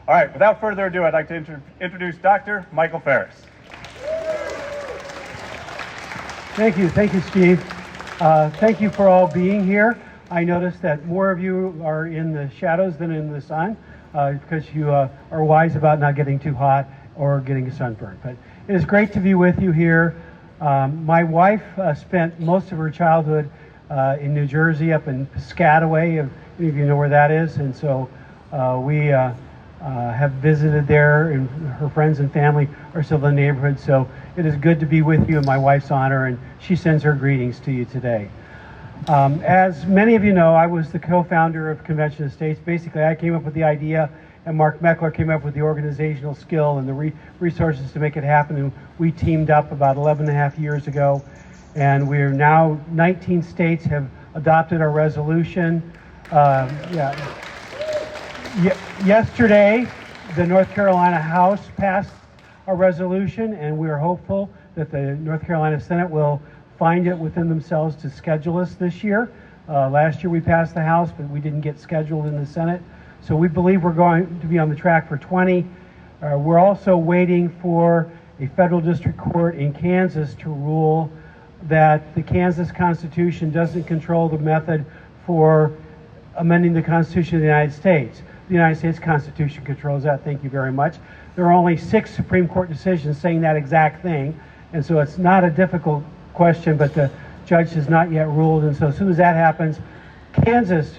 All right, without further ado, I'd like to introduce Dr. Michael Farris. Thank you, Steve. Thank you for all being here. I noticed that more of you are in the shadows than in the sun because you are wise about not getting too hot or getting a sunburn. But it is great to be with you here. My wife spent most of her childhood in New Jersey, up in Piscataway, if any of you know where that is. And so we have visited there, and her friends and family are still in the neighborhood. So it is good to be with you in my wife's honor, and she sends her greetings to you today. As many of you know, I was the co-founder of Convention of States. Basically, I came up with the idea, and Mark Meckler came up with the organizational skill and the resources to make it happen. And we teamed up about 11 and a half years ago, and we're now 19 states have adopted our resolution. Yesterday, the North Carolina House passed a resolution, and we are hopeful that the North Carolina Senate will find it within themselves to schedule us this year. Last year we passed the House, but we didn't get scheduled in the Senate. So we believe we're going to be on the track for 20. We're also waiting for a federal district court in Kansas to rule that the Kansas Constitution doesn't control the method for amending the Constitution of the United States. The United States Constitution controls that. Thank you very much. There are only 6 Supreme Court decisions saying that exact thing, and so it's not a difficult question, but the judge has not yet ruled. And so as soon as that happens, Kansas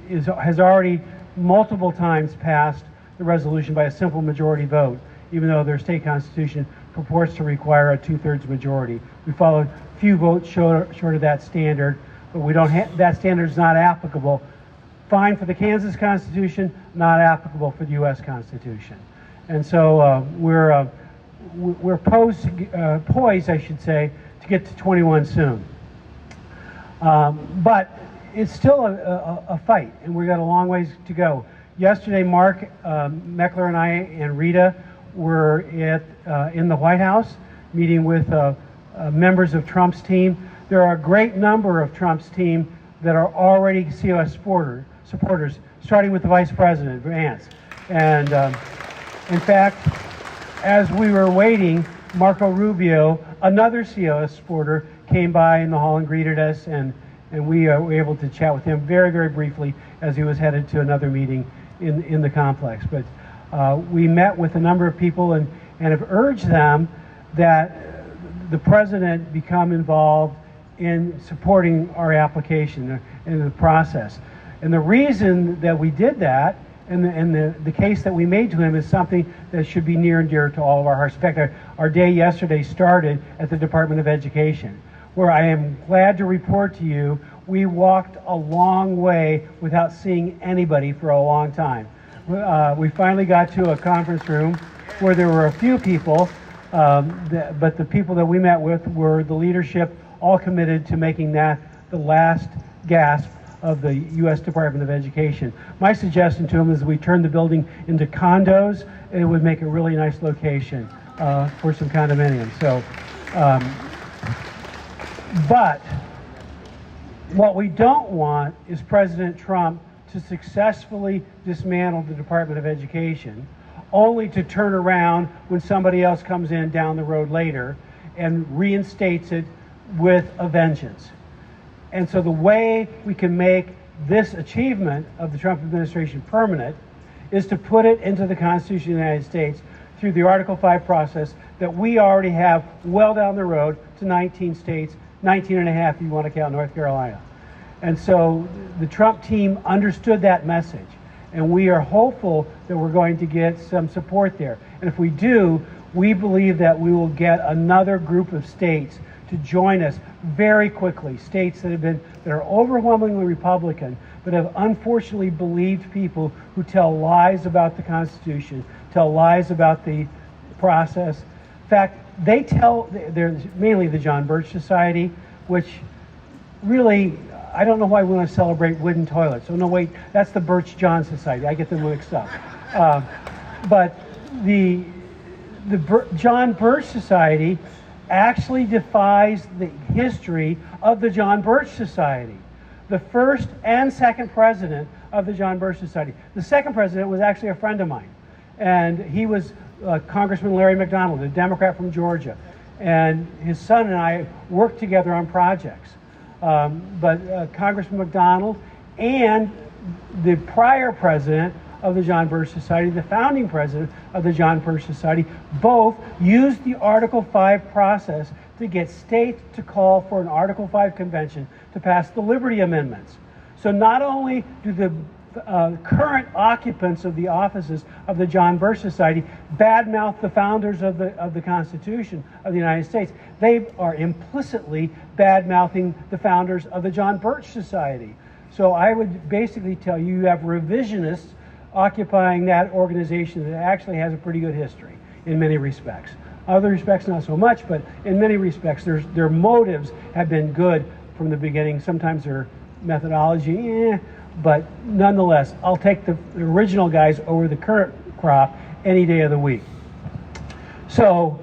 has already multiple times passed the resolution by a simple majority vote, even though their state constitution purports to require a 2/3 majority. We followed a few votes short of that standard, but we don't that standard is not applicable. Fine for the Kansas Constitution, not applicable for the U.S. Constitution. And so we're poised, I should say, to get to 21 soon. But it's still a fight, and we've got a long ways to go. Yesterday, Mark Meckler and I and Rita were in the White House meeting with members of Trump's team. There are a great number of Trump's team that are already COS supporters, starting with the Vice President, Vance. And in fact, as we were waiting, Marco Rubio, another COS supporter, came by in the hall and greeted us, and we were able to chat with him very, very briefly as he was headed to another meeting in the complex. But we met with a number of people and have urged them that the President become involved in supporting our application in the process. And the reason that we did that, and the case that we made to him, is something that should be near and dear to all of our hearts. In fact, our day yesterday started at the Department of Education, where I am glad to report to you we walked a long way without seeing anybody for a long time. We finally got to a conference room where there were a few people, but the people that we met with were the leadership, all committed to making that the last gasp of the U.S. Department of Education. My suggestion to him is we turn the building into condos. It would make a really nice location for some condominiums. So, but what we don't want is President Trump to successfully dismantle the Department of Education, only to turn around when somebody else comes in down the road later and reinstates it with a vengeance. And so the way we can make this achievement of the Trump administration permanent is to put it into the Constitution of the United States through the Article 5 process that we already have well down the road to 19 states, 19 and a half if you want to count North Carolina. And so the Trump team understood that message, and we are hopeful that we're going to get some support there. And if we do, we believe that we will get another group of states to join us very quickly, states that are overwhelmingly Republican, but have unfortunately believed people who tell lies about the Constitution, tell lies about the process. In fact, they're mainly the John Birch Society, which really, I don't know why we want to celebrate wooden toilets. Oh no, wait, that's the Birch John Society. I get them mixed up. But the John Birch Society actually defies the history of the John Birch Society. The first and second president of the John Birch Society. The second president was actually a friend of mine. And he was Congressman Larry McDonald, a Democrat from Georgia. And his son and I worked together on projects. But Congressman McDonald and the prior president of the John Birch Society, the founding president of the John Birch Society, both used the Article 5 process to get states to call for an Article 5 convention to pass the Liberty Amendments. So not only do the current occupants of the offices of the John Birch Society badmouth the founders of the Constitution of the United States, they are implicitly badmouthing the founders of the John Birch Society. So I would basically tell you, you have revisionists occupying that organization that actually has a pretty good history in many respects. Other respects, not so much, but in many respects, their motives have been good from the beginning. Sometimes their methodology, but nonetheless, I'll take the original guys over the current crop any day of the week. So,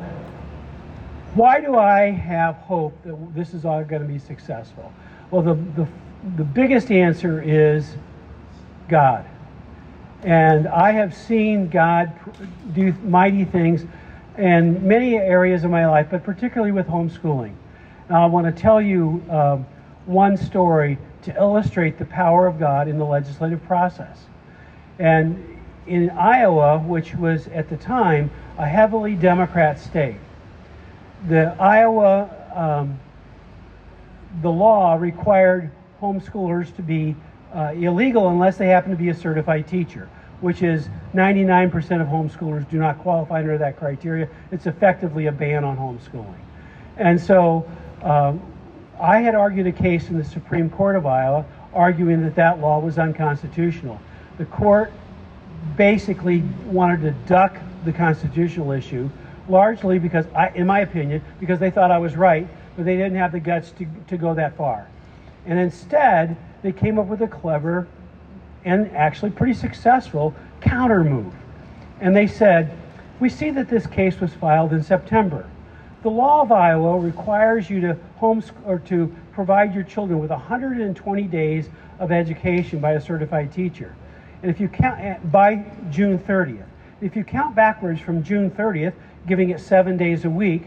why do I have hope that this is all going to be successful? Well, the biggest answer is God. And I have seen God do mighty things in many areas of my life, but particularly with homeschooling. Now, I want to tell you one story to illustrate the power of God in the legislative process. And in Iowa, which was at the time a heavily Democrat state, the law required homeschoolers to be illegal unless they happen to be a certified teacher, which is 99% of homeschoolers do not qualify under that criteria. It's effectively a ban on homeschooling. And so I had argued a case in the Supreme Court of Iowa arguing that that law was unconstitutional. The court basically wanted to duck the constitutional issue, largely because, in my opinion, because they thought I was right, but they didn't have the guts to go that far. And instead, they came up with a clever and actually pretty successful counter move. And they said, we see that this case was filed in September. The law of Iowa requires you to to provide your children with 120 days of education by a certified teacher. And if you count by June 30th, if you count backwards from June 30th, giving it 7 days a week,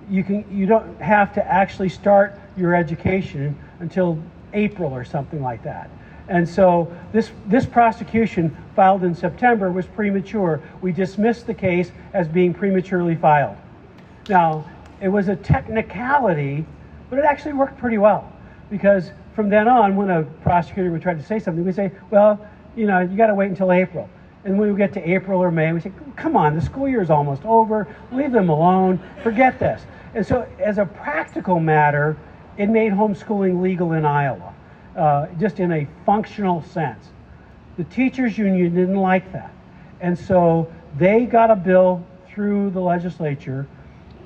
you don't have to actually start your education until April or something like that. And so this prosecution filed in September was premature. We dismissed the case as being prematurely filed. Now, it was a technicality, but it actually worked pretty well, because from then on, when a prosecutor would try to say something, we'd say, well, you got to wait until April. And when we get to April or May, we say, come on, the school year is almost over, leave them alone, forget this. And so as a practical matter, it made homeschooling legal in Iowa, just in a functional sense. The teachers union didn't like that. And so they got a bill through the legislature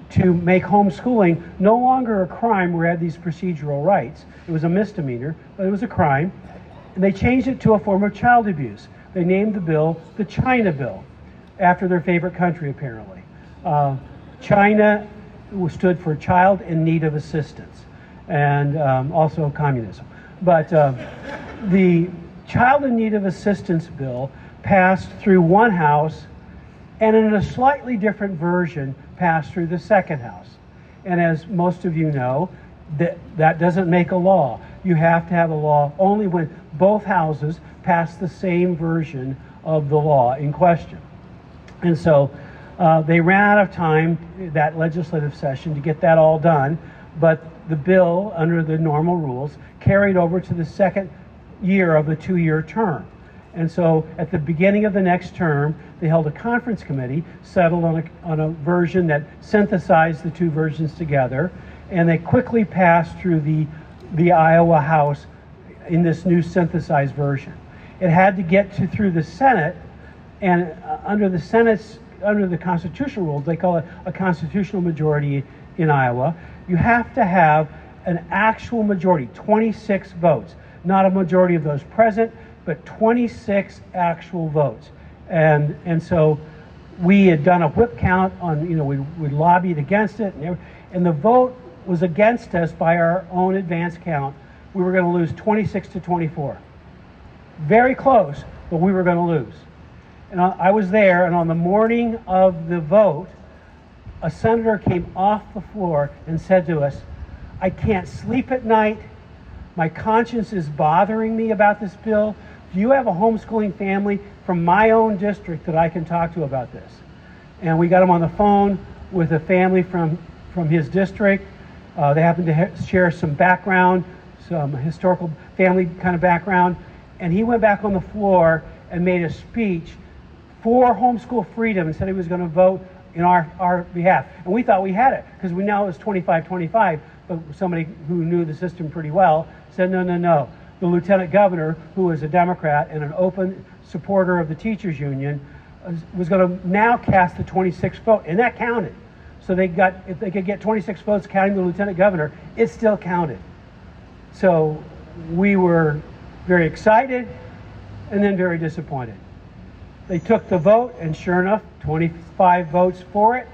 to make homeschooling no longer a crime where we had these procedural rights. It was a misdemeanor, but it was a crime. And they changed it to a form of child abuse. They named the bill the China Bill, after their favorite country, apparently. China stood for Child in Need of Assistance, and also communism. But the Child in Need of Assistance bill passed through one house, and in a slightly different version passed through the second house. And as most of you know, that doesn't make a law. You have to have a law only when both houses pass the same version of the law in question. And so they ran out of time that legislative session to get that all done, but the bill, under the normal rules, carried over to the second year of the two-year term. And so at the beginning of the next term, they held a conference committee, settled on a version that synthesized the two versions together, and they quickly passed through the Iowa House in this new synthesized version. It had to get through the Senate, and under the constitutional rules, they call it a constitutional majority in Iowa. You have to have an actual majority, 26 votes, not a majority of those present, but 26 actual votes. And so we had done a whip count on, we lobbied against it, and the vote was against us by our own advance count. We were going to lose 26 to 24. Very close, but we were going to lose. And I was there, and on the morning of the vote, a senator came off the floor and said to us, "I can't sleep at night. My conscience is bothering me about this bill. Do you have a homeschooling family from my own district that I can talk to about this?" And we got him on the phone with a family from his district. They happened to share some background, some historical family kind of background. And he went back on the floor and made a speech for homeschool freedom and said he was going to vote in our behalf. And we thought we had it because we know it was 25-25, but somebody who knew the system pretty well said, no, no, no. The lieutenant governor, who was a Democrat and an open supporter of the teachers union, was going to now cast the 26th vote, and that counted. So if they could get 26 votes counting the lieutenant governor, it still counted. So we were very excited and then very disappointed. They took the vote, and sure enough, 25 votes for it,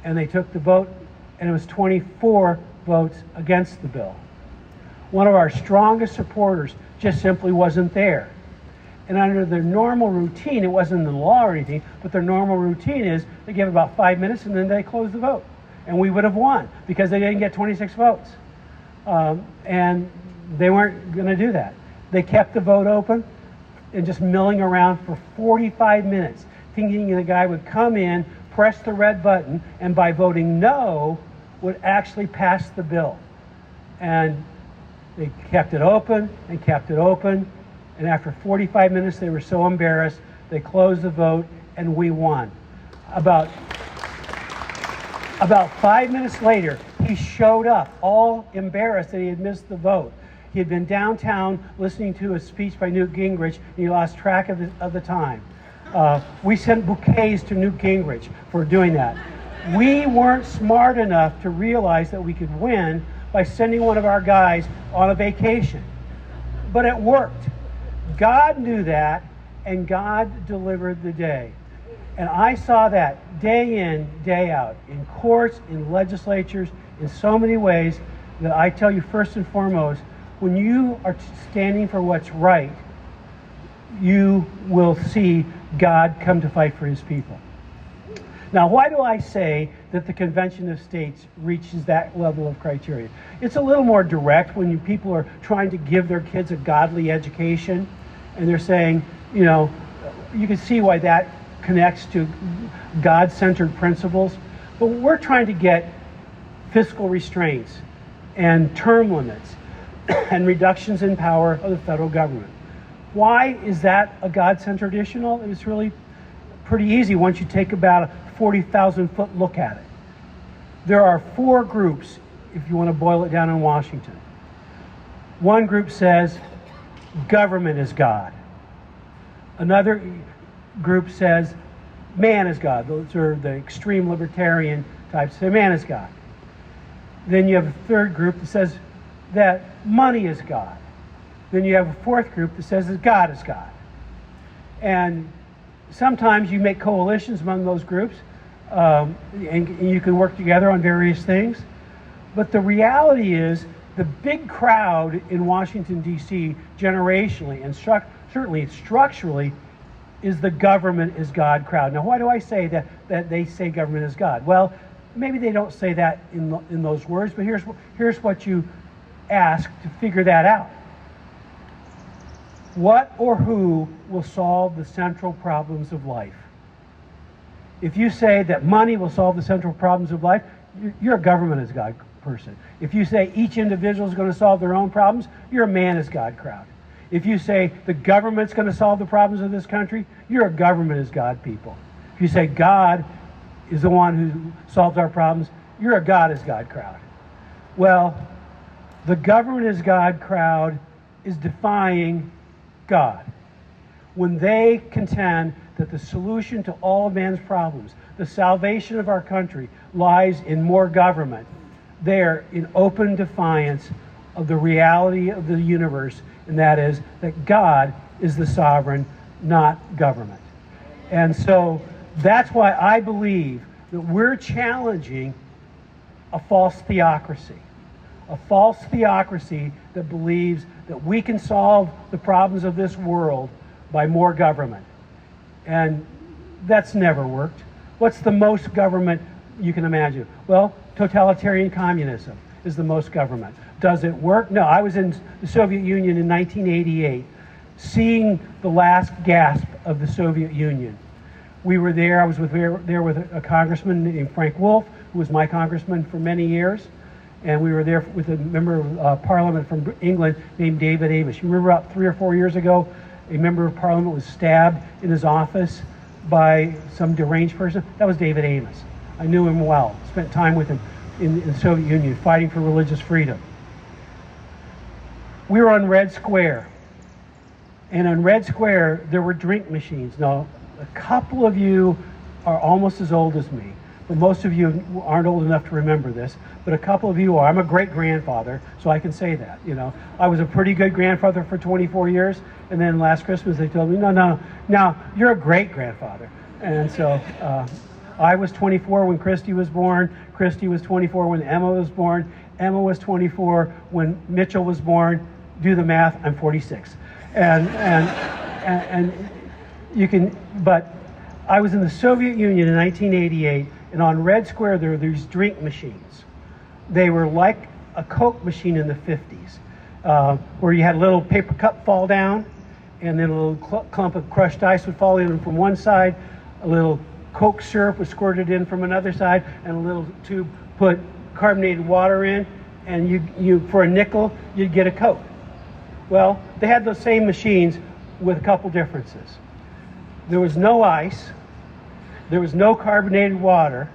and they took the vote, and it was 24 votes against the bill. One of our strongest supporters just simply wasn't there. And under their normal routine, it wasn't in the law or anything, but their normal routine is they give about 5 minutes and then they close the vote. And we would have won because they didn't get 26 votes. And they weren't going to do that. They kept the vote open and just milling around for 45 minutes, thinking the guy would come in, press the red button, and by voting no, would actually pass the bill. And they kept it open and kept it open. And after 45 minutes, they were so embarrassed, they closed the vote and we won. About 5 minutes later, he showed up, all embarrassed that he had missed the vote. He had been downtown listening to a speech by Newt Gingrich, and he lost track of the time. We sent bouquets to Newt Gingrich for doing that. We weren't smart enough to realize that we could win by sending one of our guys on a vacation. But it worked. God knew that, and God delivered the day. And I saw that day in, day out, in courts, in legislatures, in so many ways that I tell you, first and foremost, when you are standing for what's right, you will see God come to fight for his people. Now, why do I say that the Convention of States reaches that level of criteria? It's a little more direct when people are trying to give their kids a godly education, and they're saying, you know, you can see why that connects to God-centered principles. But we're trying to get fiscal restraints and term limits and reductions in power of the federal government. Why is that a God-centered issue? Well, it's really pretty easy once you take about a 40,000-foot look at it. There are four groups, if you want to boil it down in Washington. One group says government is God. Another group says man is God. Those are the extreme libertarian types. Say man is God. Then you have a third group that says that money is God. Then you have a fourth group that says that God is God. And sometimes you make coalitions among those groups, and you can work together on various things. But the reality is the big crowd in Washington, D.C., generationally and certainly structurally, is the government is God crowd. Now, why do I say that they say government is God? Well, maybe they don't say that in those words, but here's what you ask to figure that out. What or who will solve the central problems of life? If you say that money will solve the central problems of life, you're a government is God person. If you say each individual is going to solve their own problems, you're a man is God crowd. If you say the government's going to solve the problems of this country, you're a government is God people. If you say God is the one who solves our problems, you're a God is God crowd. Well, the government is God crowd is defying God when they contend that the solution to all of man's problems, the salvation of our country, lies in more government. They're in open defiance of the reality of the universe, and that is that God is the sovereign, not government. And so that's why I believe that we're challenging a false theocracy. A false theocracy that believes that we can solve the problems of this world by more government. And that's never worked. What's the most government you can imagine? Well, totalitarian communism is the most government. Does it work? No. I was in the Soviet Union in 1988, seeing the last gasp of the Soviet Union. We were there. I was there with a congressman named Frank Wolf, who was my congressman for many years. And we were there with a member of Parliament from England named David Amos. You remember about 3 or 4 years ago, a member of Parliament was stabbed in his office by some deranged person? That was David Amos. I knew him well, spent time with him in the Soviet Union fighting for religious freedom. We were on Red Square. And on Red Square, there were drink machines. Now, a couple of you are almost as old as me, but most of you aren't old enough to remember this, but a couple of you are. I'm a great-grandfather, so I can say that, you know. I was a pretty good grandfather for 24 years, and then last Christmas they told me, no, you're a great-grandfather. And so I was 24 when Christy was born. Christy was 24 when Emma was born. Emma was 24 when Mitchell was born. Do the math, I'm 46. And you can, but I was in the Soviet Union in 1988, and on Red Square there were these drink machines. They were like a Coke machine in the 50s, where you had a little paper cup fall down, and then a little clump of crushed ice would fall in from one side, a little Coke syrup was squirted in from another side, and a little tube put carbonated water in, and you for a nickel, you'd get a Coke. Well, they had those same machines with a couple differences. There was no ice, there was no carbonated water,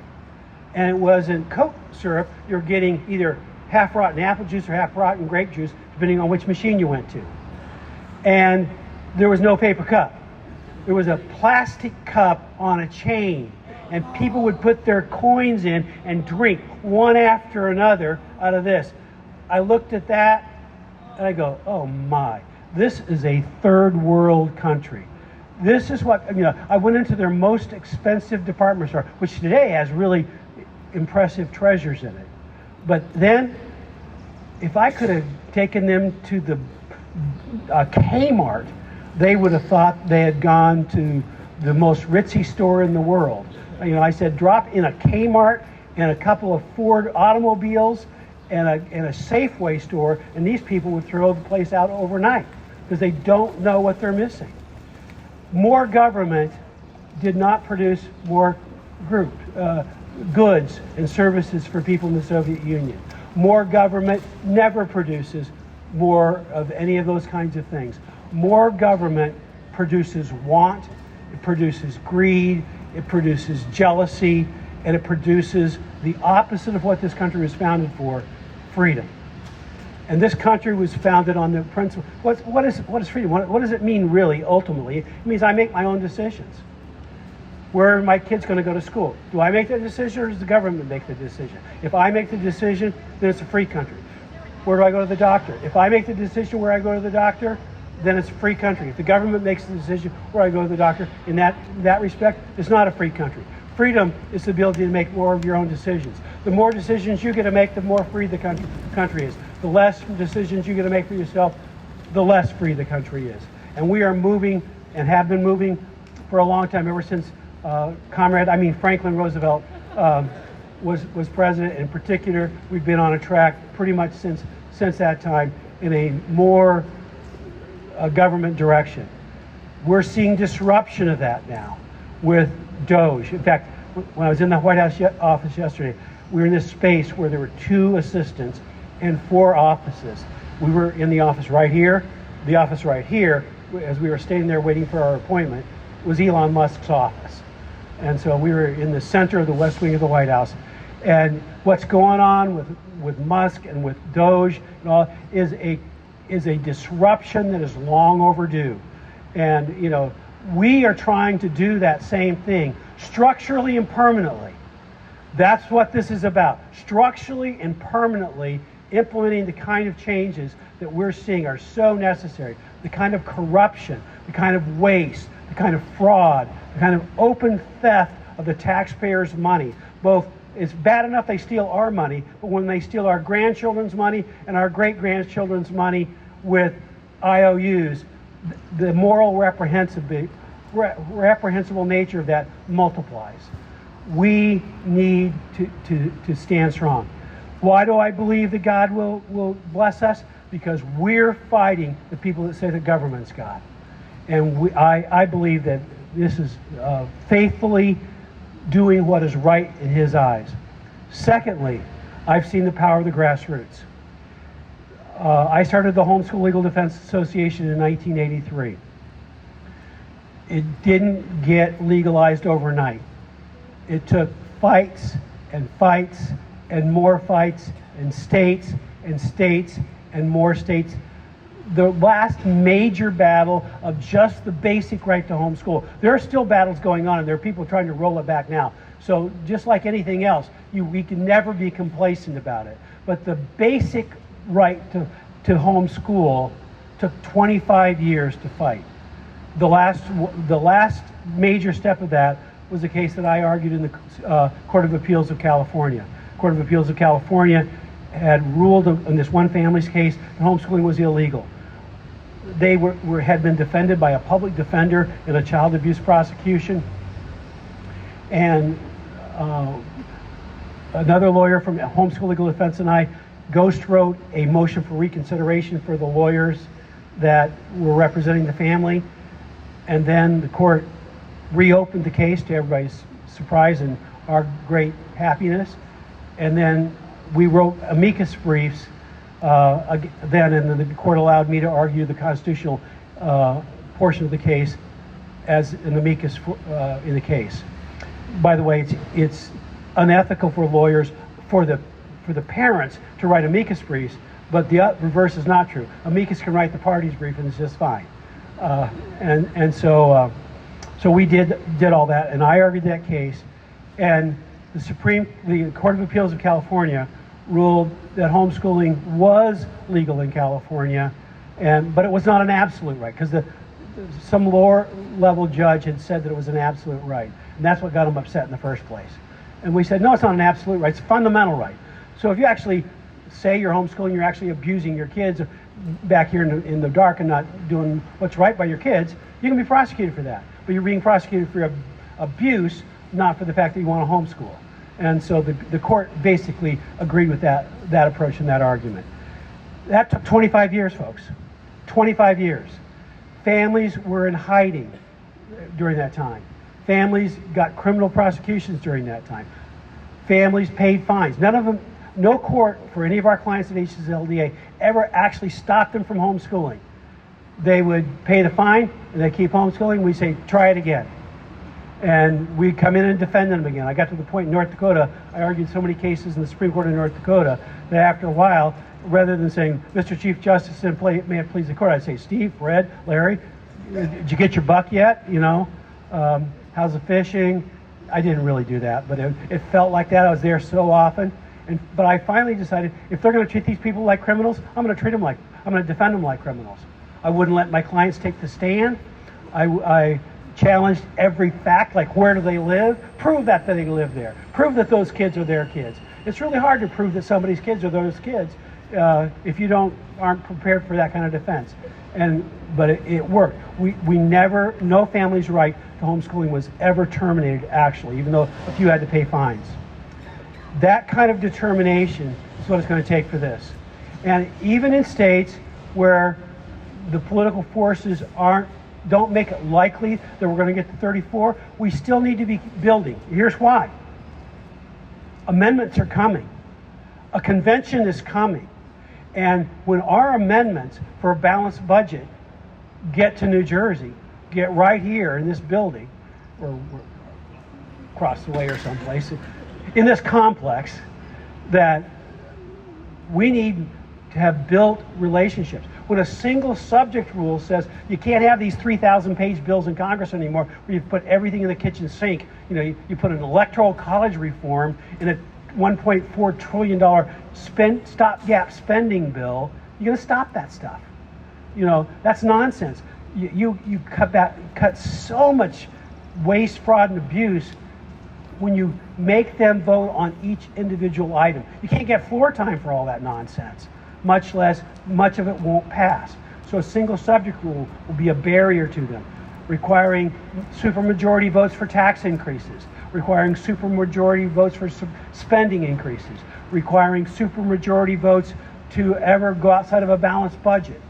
and it wasn't Coke syrup. You're getting either half-rotten apple juice or half-rotten grape juice, depending on which machine you went to. And there was no paper cup. There was a plastic cup on a chain, and people would put their coins in and drink one after another out of this. I looked at that, and I go, oh my, this is a third world country. This is what, you know, I went into their most expensive department store, which today has really impressive treasures in it. But then, if I could have taken them to the Kmart, they would have thought they had gone to the most ritzy store in the world. You know, I said, drop in a Kmart and a couple of Ford automobiles and a Safeway store, and these people would throw the place out overnight because they don't know what they're missing. More government did not produce more goods and services for people in the Soviet Union. More government never produces more of any of those kinds of things. More government produces want, it produces greed, it produces jealousy, and it produces the opposite of what this country was founded for, freedom. And this country was founded on the principle. What is freedom? What does it mean really, ultimately? It means I make my own decisions. Where are my kids going to go to school? Do I make the decision, or does the government make the decision? If I make the decision, then it's a free country. Where do I go to the doctor? If I make the decision where I go to the doctor, then it's a free country. If the government makes the decision where I go to the doctor, in that respect, it's not a free country. Freedom is the ability to make more of your own decisions. The more decisions you get to make, the more free the country is. The less decisions you get to make for yourself, the less free the country is. And we are moving, and have been moving for a long time, ever since Franklin Roosevelt was president. In particular, we've been on a track pretty much since that time in a more government direction. We're seeing disruption of that now with Doge. In fact, when I was in the White House office yesterday, we were in this space where there were 2 assistants and 4 offices. We were in the office right here. The office right here, as we were standing there waiting for our appointment, was Elon Musk's office. And so we were in the center of the West Wing of the White House. And what's going on with Musk and with Doge and all is a disruption that is long overdue. And, you know, we are trying to do that same thing structurally and permanently. That's what this is about. Structurally and permanently implementing the kind of changes that we're seeing are so necessary. The kind of corruption, the kind of waste, the kind of fraud, the kind of open theft of the taxpayers' money. Both, it's bad enough they steal our money, but when they steal our grandchildren's money and our great-grandchildren's money with IOUs, the moral reprehensibility reprehensible nature of that multiplies. We need to stand strong. Why do I believe that God will bless us? Because we're fighting the people that say the government's God. And I believe that this is faithfully doing what is right in His eyes. Secondly, I've seen the power of the grassroots. I started the Homeschool Legal Defense Association in 1983. It didn't get legalized overnight. It took fights and fights and more fights and states and more states. The last major battle of just the basic right to homeschool. There are still battles going on, and there are people trying to roll it back now. So just like anything else, we can never be complacent about it. But the basic right to homeschool took 25 years to fight. The last major step of that was a case that I argued in the Court of Appeals of California. Court of Appeals of California had ruled in this one family's case that homeschooling was illegal. They had been defended by a public defender in a child abuse prosecution, and another lawyer from Homeschool Legal Defense and I ghost wrote a motion for reconsideration for the lawyers that were representing the family, and then the court reopened the case to everybody's surprise and our great happiness, and then we wrote amicus briefs then, and then the court allowed me to argue the constitutional portion of the case as an amicus in the case. By the way, it's unethical for lawyers, for the parents to write amicus briefs, but the reverse is not true. Amicus can write the party's brief and it's just fine. So we did all that, and I argued that case, and the Court of Appeals of California ruled that homeschooling was legal in California, but it was not an absolute right, because some lower level judge had said that it was an absolute right, and that's what got them upset in the first place. And we said, no, it's not an absolute right, it's a fundamental right. So if you actually say you're homeschooling, you're actually abusing your kids back here in the dark and not doing what's right by your kids, you can be prosecuted for that. But you're being prosecuted for abuse, not for the fact that you want to homeschool. And so the court basically agreed with that approach and that argument. That took 25 years, folks. 25 years. Families were in hiding during that time. Families got criminal prosecutions during that time. Families paid fines. No court for any of our clients at HCLDA ever actually stopped them from homeschooling. They would pay the fine and they keep homeschooling. We say, try it again. And we come in and defend them again. I got to the point in North Dakota, I argued so many cases in the Supreme Court of North Dakota that after a while, rather than saying, Mr. Chief Justice, and may it please the court, I'd say, Steve, Fred, Larry, did you get your buck yet? How's the fishing? I didn't really do that, but it felt like that. I was there so often. But I finally decided, if they're going to treat these people like criminals, I'm going to defend them like criminals. I wouldn't let my clients take the stand. I challenged every fact, like where do they live? Prove that they live there. Prove that those kids are their kids. It's really hard to prove that somebody's kids are those kids if you aren't prepared for that kind of defense. But it worked. No family's right to homeschooling was ever terminated, actually, even though a few had to pay fines. That kind of determination is what it's going to take for this. And even in states where the political forces don't make it likely that we're going to get to 34, we still need to be building. Here's why. Amendments are coming. A convention is coming. And when our amendments for a balanced budget get to New Jersey, get right here in this building, or across the way or someplace, in this complex, that we need to have built relationships. When a single subject rule says you can't have these 3,000-page bills in Congress anymore, where you put everything in the kitchen sink, you put an electoral college reform in a $1.4 trillion stopgap spending bill, you're going to stop that stuff. That's nonsense. You cut so much waste, fraud, and abuse when you make them vote on each individual item. You can't get floor time for all that nonsense, much of it won't pass. So a single subject rule will be a barrier to them. requiring supermajority votes for tax increases, requiring supermajority votes for spending increases, requiring supermajority votes to ever go outside of a balanced budget,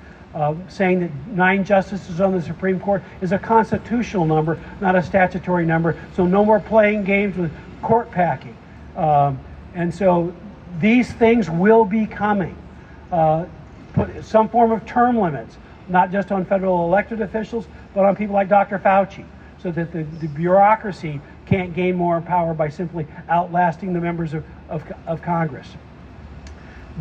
saying that 9 justices on the Supreme Court is a constitutional number, not a statutory number, so no more playing games with court packing. And so these things will be coming. Put some form of term limits, not just on federal elected officials, but on people like Dr. Fauci, so that the bureaucracy can't gain more power by simply outlasting the members of Congress.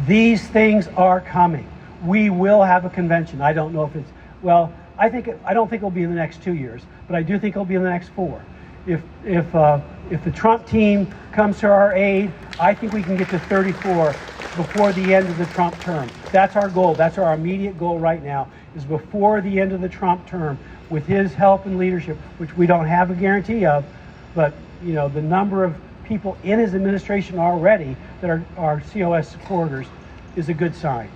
These things are coming. We will have a convention. I don't know if it's, well, I don't think it'll be in the next 2 years, but I do think it'll be in the next 4. If the Trump team comes to our aid, I think we can get to 34 before the end of the Trump term. That's our goal. That's our immediate goal right now, is before the end of the Trump term, with his help and leadership, which we don't have a guarantee of, but you know, the number of people in his administration already that are COS supporters is a good sign.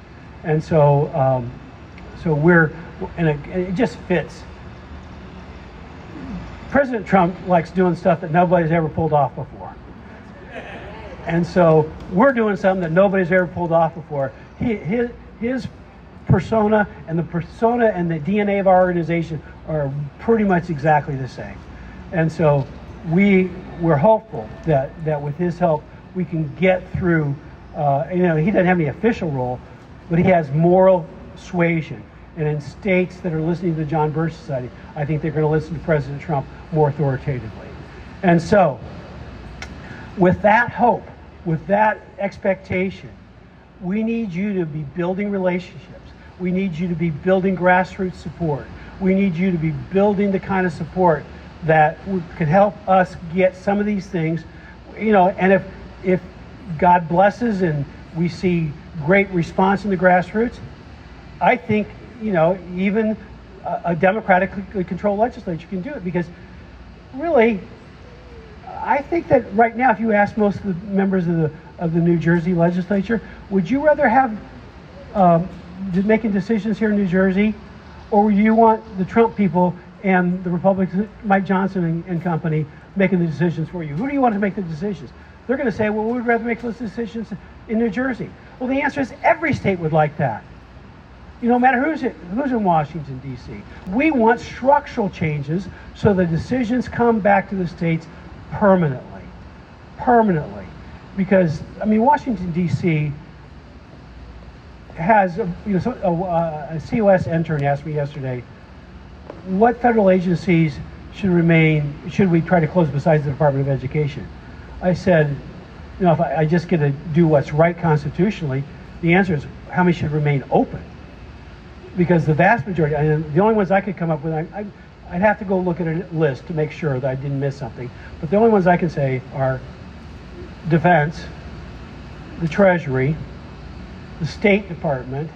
And so, it just fits. President Trump likes doing stuff that nobody's ever pulled off before. And so we're doing something that nobody's ever pulled off before. His persona and the DNA of our organization are pretty much exactly the same. And so we're hopeful that with his help we can get through. He doesn't have any official role, but he has moral suasion. And in states that are listening to the John Birch Society, I think they're going to listen to President Trump more authoritatively. And so, with that hope, with that expectation, we need you to be building relationships. We need you to be building grassroots support. We need you to be building the kind of support that could help us get some of these things. And if God blesses and we see great response in the grassroots, I think even a democratically controlled legislature can do it, because really, I think that right now, if you ask most of the members of the New Jersey legislature, would you rather have making decisions here in New Jersey, or would you want the Trump people and the Republicans, Mike Johnson and company, making the decisions for you? Who do you want to make the decisions? They're going to say, well, we'd rather make those decisions in New Jersey. Well, the answer is every state would like that. No matter who's in Washington, D.C. We want structural changes so the decisions come back to the states permanently. Because, Washington, D.C. has, a COS intern asked me yesterday, what federal agencies should we try to close besides the Department of Education? I said, if I just get to do what's right constitutionally, the answer is how many should remain open? Because the vast majority, the only ones I could come up with, I'd have to go look at a list to make sure that I didn't miss something. But the only ones I can say are Defense, the Treasury, the State Department,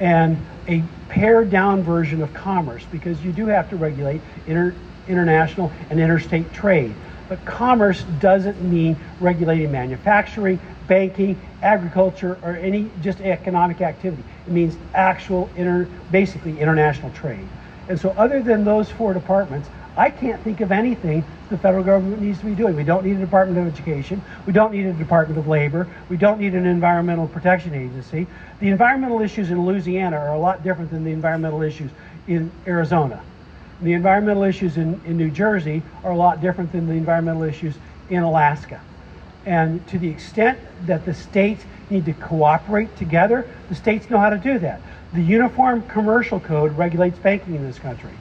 and a pared down version of Commerce, because you do have to regulate international and interstate trade. But commerce doesn't mean regulating manufacturing, banking, agriculture, or any just economic activity. It means actual basically international trade. And so other than those 4 departments, I can't think of anything the federal government needs to be doing. We don't need a Department of Education. We don't need a Department of Labor. We don't need an Environmental Protection Agency. The environmental issues in Louisiana are a lot different than the environmental issues in Arizona. The environmental issues in New Jersey are a lot different than the environmental issues in Alaska. And to the extent that the states need to cooperate together, the states know how to do that. The Uniform Commercial Code regulates banking in this country.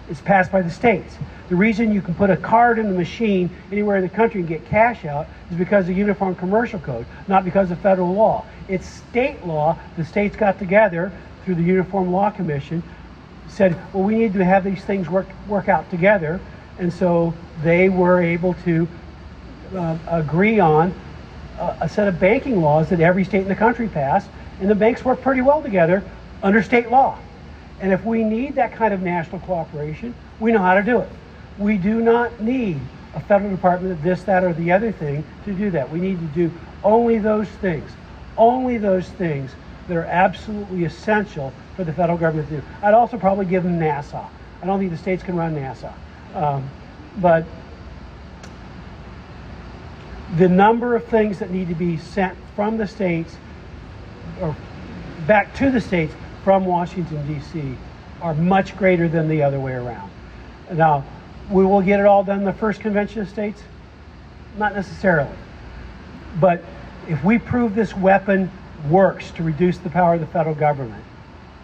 It's passed by the states. The reason you can put a card in the machine anywhere in the country and get cash out is because of the Uniform Commercial Code, not because of federal law. It's state law. The states got together through the Uniform Law Commission, said, well, we need to have these things work out together. And so they were able to agree on a set of banking laws that every state in the country passed, and the banks work pretty well together under state law. And if we need that kind of national cooperation, we know how to do it. We do not need a federal department of this, that, or the other thing to do that. We need to do only those things that are absolutely essential for the federal government to do. I'd also probably give them NASA. I don't think the states can run NASA. But the number of things that need to be sent from the states or back to the states from Washington, D.C. are much greater than the other way around. Now, we will get it all done in the first convention of states? Not necessarily. But if we prove this weapon works to reduce the power of the federal government,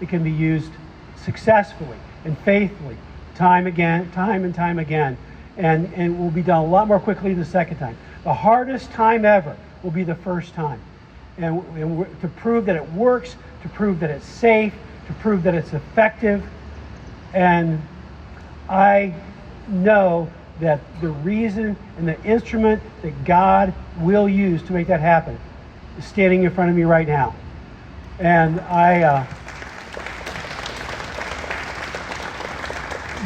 it can be used successfully and faithfully, time and time again, and will be done a lot more quickly the second time. The hardest time ever will be the first time. And to prove that it works, to prove that it's safe, to prove that it's effective. And I know that the reason and the instrument that God will use to make that happen is standing in front of me right now. And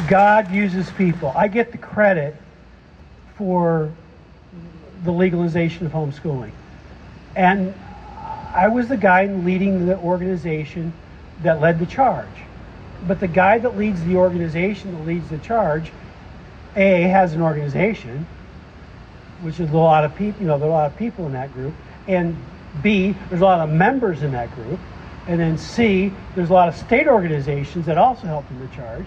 God uses people. I get the credit for the legalization of homeschooling. And I was the guy leading the organization that led the charge. But the guy that leads the organization, that leads the charge, A, has an organization, which is a lot of people, there are a lot of people in that group, and B, there's a lot of members in that group, and then C, there's a lot of state organizations that also helped in the charge,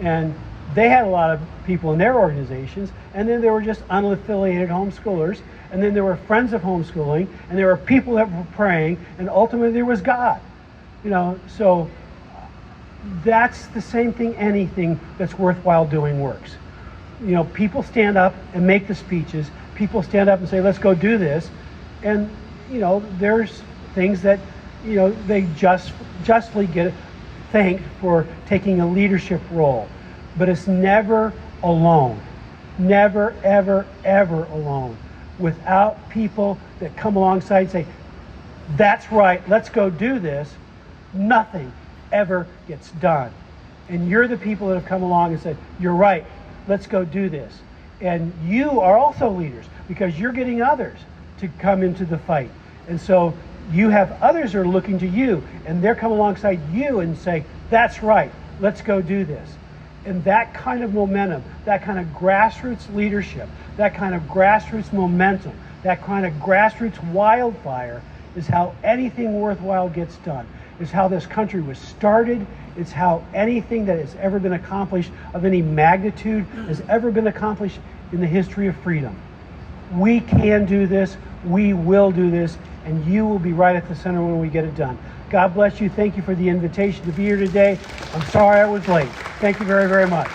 and they had a lot of people in their organizations, and then there were just unaffiliated homeschoolers, and then there were friends of homeschooling, and there were people that were praying, and ultimately there was God. So that's the same thing anything that's worthwhile doing works. People stand up and make the speeches. People stand up and say, let's go do this. And, there's things that, they justly get thanked for taking a leadership role. But it's never alone. Never, ever, ever alone. Without people that come alongside and say, that's right, let's go do this, nothing ever gets done. And you're the people that have come along and said, you're right, let's go do this. And you are also leaders because you're getting others to come into the fight. And so you have others that are looking to you and they're coming alongside you and say, that's right, let's go do this. And that kind of momentum, that kind of grassroots leadership, that kind of grassroots momentum, that kind of grassroots wildfire is how anything worthwhile gets done. It's how this country was started. It's how anything that has ever been accomplished of any magnitude has ever been accomplished in the history of freedom. We can do this. We will do this. And you will be right at the center when we get it done. God bless you. Thank you for the invitation to be here today. I'm sorry I was late. Thank you very, very much.